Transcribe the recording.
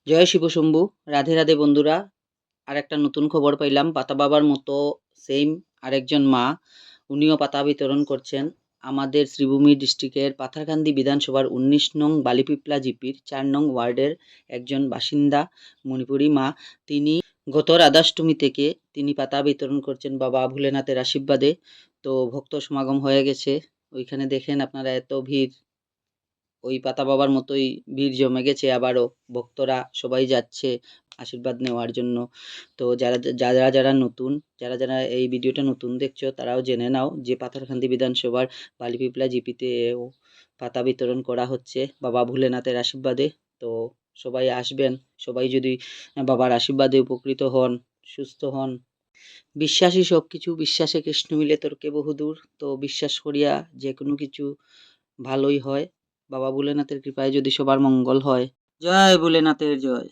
জয় শিব শম্ভু। রাধে রাধে বন্ধুরা। আর একটা নতুন খবর পাইলাম, পাতা বাবার মতো সেম আরেকজন মা, উনিও পাতা বিতরণ করছেন। আমাদের শ্রীভূমি ডিস্ট্রিক্টের পাথারকান্দি বিধানসভার ১৯ নং বালিপিপলা জিপির ৪ নং ওয়ার্ডের একজন বাসিন্দা, মণিপুরী মা। তিনি গত রাধাষ্টমী থেকে তিনি পাতা বিতরণ করছেন বাবা ভোলেনাথের আশীর্বাদে। তো ভক্ত সমাগম হয়ে গেছে। ওইখানে দেখেন আপনারা এত ভিড়, ওই পাতা বাবার মতোই ভিড় জমে গেছে। আবারও ভক্তরা সবাই যাচ্ছে আশীর্বাদ নেওয়ার জন্য। তো যারা নতুন, যারা এই ভিডিওটা নতুন দেখছো, তারাও জেনে নাও যে পাথারকান্দি বিধানসভার বালিপিপলা জিপিতেও পাতা বিতরণ করা হচ্ছে বাবা ভোলেনাথের আশীর্বাদে। তো সবাই আসবেন। সবাই যদি বাবার আশীর্বাদে উপকৃত হন, সুস্থ হন। বিশ্বাসই সবকিছু, বিশ্বাসে কৃষ্ণ মিলে তর্কে বহুদূর। তো বিশ্বাস করিয়া যে কোনো কিছু ভালোই হয়। বাবা ভোলেনাথের কৃপায় যদি সবার মঙ্গল হয়। জয় ভোলেনাথের জয়।